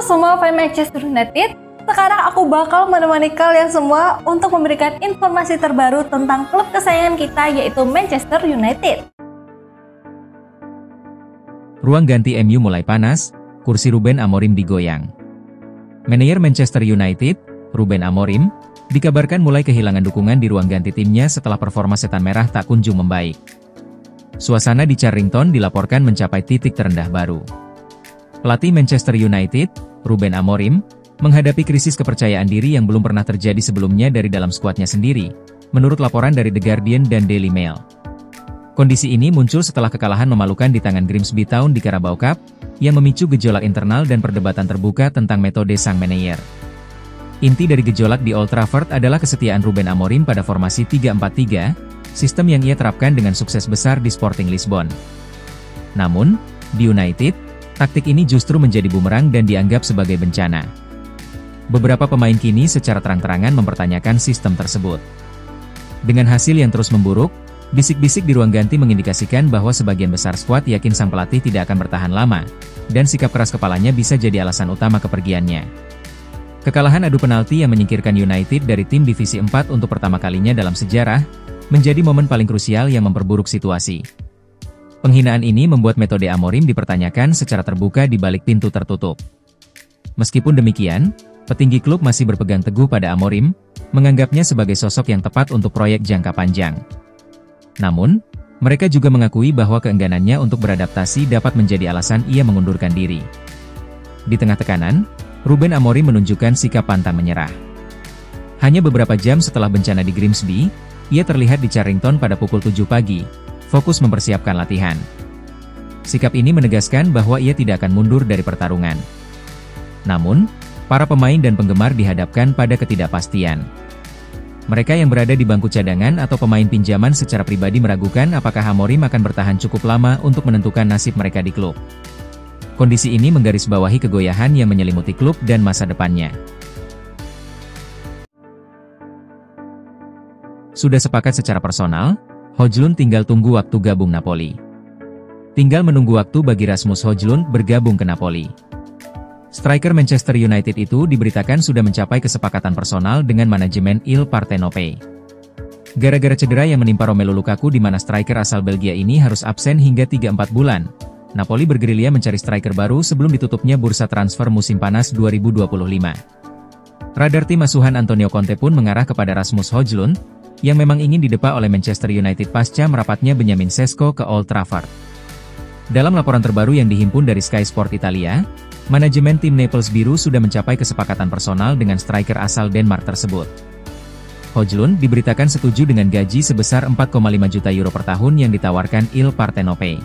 semua fans Manchester United, sekarang aku bakal menemani kalian semua untuk memberikan informasi terbaru tentang klub kesayangan kita yaitu Manchester United. Ruang ganti MU mulai panas, kursi Ruben Amorim digoyang. Manajer Manchester United, Ruben Amorim, dikabarkan mulai kehilangan dukungan di ruang ganti timnya setelah performa setan merah tak kunjung membaik. Suasana di Carrington dilaporkan mencapai titik terendah baru. Pelatih Manchester United, Ruben Amorim, menghadapi krisis kepercayaan diri yang belum pernah terjadi sebelumnya dari dalam skuadnya sendiri, menurut laporan dari The Guardian dan Daily Mail. Kondisi ini muncul setelah kekalahan memalukan di tangan Grimsby Town di Carabao Cup, yang memicu gejolak internal dan perdebatan terbuka tentang metode sang manajer. Inti dari gejolak di Old Trafford adalah kesetiaan Ruben Amorim pada formasi 3-4-3, sistem yang ia terapkan dengan sukses besar di Sporting Lisbon. Namun, di United, taktik ini justru menjadi bumerang dan dianggap sebagai bencana. Beberapa pemain kini secara terang-terangan mempertanyakan sistem tersebut. Dengan hasil yang terus memburuk, bisik-bisik di ruang ganti mengindikasikan bahwa sebagian besar skuad yakin sang pelatih tidak akan bertahan lama, dan sikap keras kepalanya bisa jadi alasan utama kepergiannya. Kekalahan adu penalti yang menyingkirkan United dari tim divisi 4 untuk pertama kalinya dalam sejarah, menjadi momen paling krusial yang memperburuk situasi. Penghinaan ini membuat metode Amorim dipertanyakan secara terbuka di balik pintu tertutup. Meskipun demikian, petinggi klub masih berpegang teguh pada Amorim, menganggapnya sebagai sosok yang tepat untuk proyek jangka panjang. Namun, mereka juga mengakui bahwa keengganannya untuk beradaptasi dapat menjadi alasan ia mengundurkan diri. Di tengah tekanan, Ruben Amorim menunjukkan sikap pantang menyerah. Hanya beberapa jam setelah bencana di Grimsby, ia terlihat di Carrington pada pukul 7 pagi, fokus mempersiapkan latihan. Sikap ini menegaskan bahwa ia tidak akan mundur dari pertarungan. Namun, para pemain dan penggemar dihadapkan pada ketidakpastian. Mereka yang berada di bangku cadangan atau pemain pinjaman secara pribadi meragukan apakah Amorim akan bertahan cukup lama untuk menentukan nasib mereka di klub. Kondisi ini menggarisbawahi kegoyahan yang menyelimuti klub dan masa depannya. Sudah sepakat secara personal, Højlund tinggal tunggu waktu gabung Napoli. Tinggal menunggu waktu bagi Rasmus Højlund bergabung ke Napoli. Striker Manchester United itu diberitakan sudah mencapai kesepakatan personal dengan manajemen Il Partenope. Gara-gara cedera yang menimpa Romelu Lukaku di mana striker asal Belgia ini harus absen hingga 3-4 bulan, Napoli bergerilya mencari striker baru sebelum ditutupnya bursa transfer musim panas 2025. Radar tim asuhan Antonio Conte pun mengarah kepada Rasmus Højlund, yang memang ingin didepak oleh Manchester United pasca merapatnya Benjamin Sesko ke Old Trafford. Dalam laporan terbaru yang dihimpun dari Sky Sport Italia, manajemen tim Naples Biru sudah mencapai kesepakatan personal dengan striker asal Denmark tersebut. Højlund diberitakan setuju dengan gaji sebesar 4,5 juta euro per tahun yang ditawarkan Il Partenope.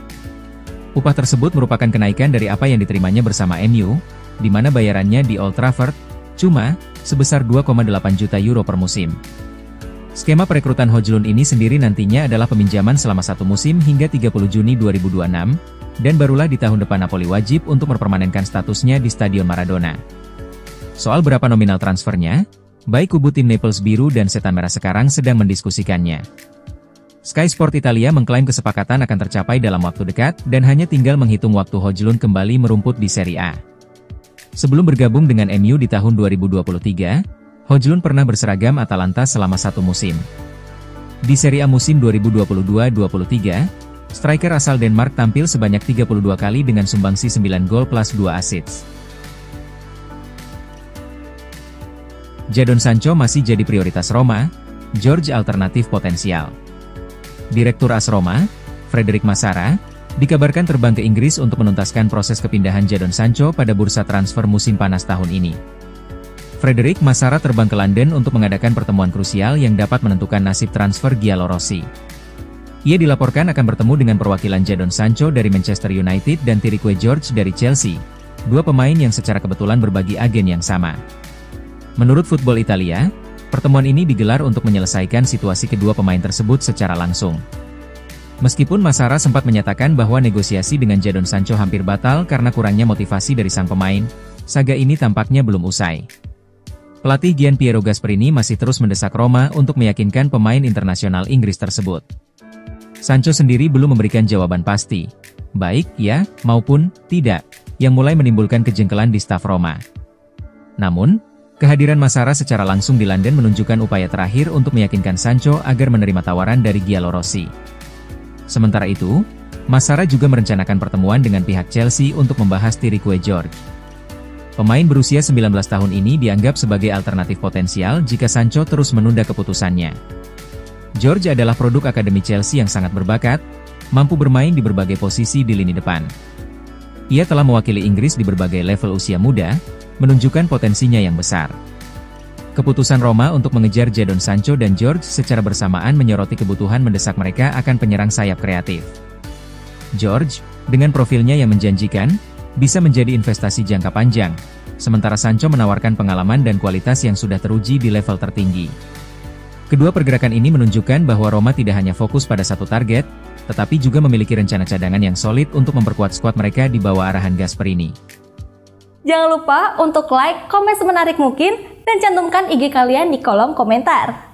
Upah tersebut merupakan kenaikan dari apa yang diterimanya bersama MU, di mana bayarannya di Old Trafford, cuma, sebesar 2,8 juta euro per musim. Skema perekrutan Højlund ini sendiri nantinya adalah peminjaman selama 1 musim hingga 30 Juni 2026, dan barulah di tahun depan Napoli wajib untuk mempermanenkan statusnya di Stadion Maradona. Soal berapa nominal transfernya, baik kubu tim Naples Biru dan Setan Merah sekarang sedang mendiskusikannya. Sky Sport Italia mengklaim kesepakatan akan tercapai dalam waktu dekat dan hanya tinggal menghitung waktu Højlund kembali merumput di Serie A. Sebelum bergabung dengan MU di tahun 2023, Højlund pernah berseragam Atalanta selama 1 musim. Di Serie A musim 2022-23, striker asal Denmark tampil sebanyak 32 kali dengan sumbangsi 9 gol plus 2 assist. Jadon Sancho masih jadi prioritas Roma, George alternatif potensial. Direktur AS Roma, Frederick Massara, dikabarkan terbang ke Inggris untuk menuntaskan proses kepindahan Jadon Sancho pada bursa transfer musim panas tahun ini. Frederick Massara terbang ke London untuk mengadakan pertemuan krusial yang dapat menentukan nasib transfer Giallorossi. Ia dilaporkan akan bertemu dengan perwakilan Jadon Sancho dari Manchester United dan Tirique George dari Chelsea, 2 pemain yang secara kebetulan berbagi agen yang sama. Menurut Football Italia, pertemuan ini digelar untuk menyelesaikan situasi kedua pemain tersebut secara langsung. Meskipun Massara sempat menyatakan bahwa negosiasi dengan Jadon Sancho hampir batal karena kurangnya motivasi dari sang pemain, saga ini tampaknya belum usai. Pelatih Gian Piero Gasperini masih terus mendesak Roma untuk meyakinkan pemain internasional Inggris tersebut. Sancho sendiri belum memberikan jawaban pasti, baik ya maupun tidak. yang mulai menimbulkan kejengkelan di staf Roma. Namun, kehadiran Massara secara langsung di London menunjukkan upaya terakhir untuk meyakinkan Sancho agar menerima tawaran dari Giallorossi. Sementara itu, Massara juga merencanakan pertemuan dengan pihak Chelsea untuk membahas Tirique George. Pemain berusia 19 tahun ini dianggap sebagai alternatif potensial jika Sancho terus menunda keputusannya. George adalah produk akademi Chelsea yang sangat berbakat, mampu bermain di berbagai posisi di lini depan. Ia telah mewakili Inggris di berbagai level usia muda, menunjukkan potensinya yang besar. Keputusan Roma untuk mengejar Jadon Sancho dan George secara bersamaan menyoroti kebutuhan mendesak mereka akan penyerang sayap kreatif. George, dengan profilnya yang menjanjikan, bisa menjadi investasi jangka panjang, sementara Sancho menawarkan pengalaman dan kualitas yang sudah teruji di level tertinggi. Kedua pergerakan ini menunjukkan bahwa Roma tidak hanya fokus pada satu target, tetapi juga memiliki rencana cadangan yang solid untuk memperkuat skuad mereka di bawah arahan Gasperini. Jangan lupa untuk like, komen semenarik mungkin, dan cantumkan IG kalian di kolom komentar.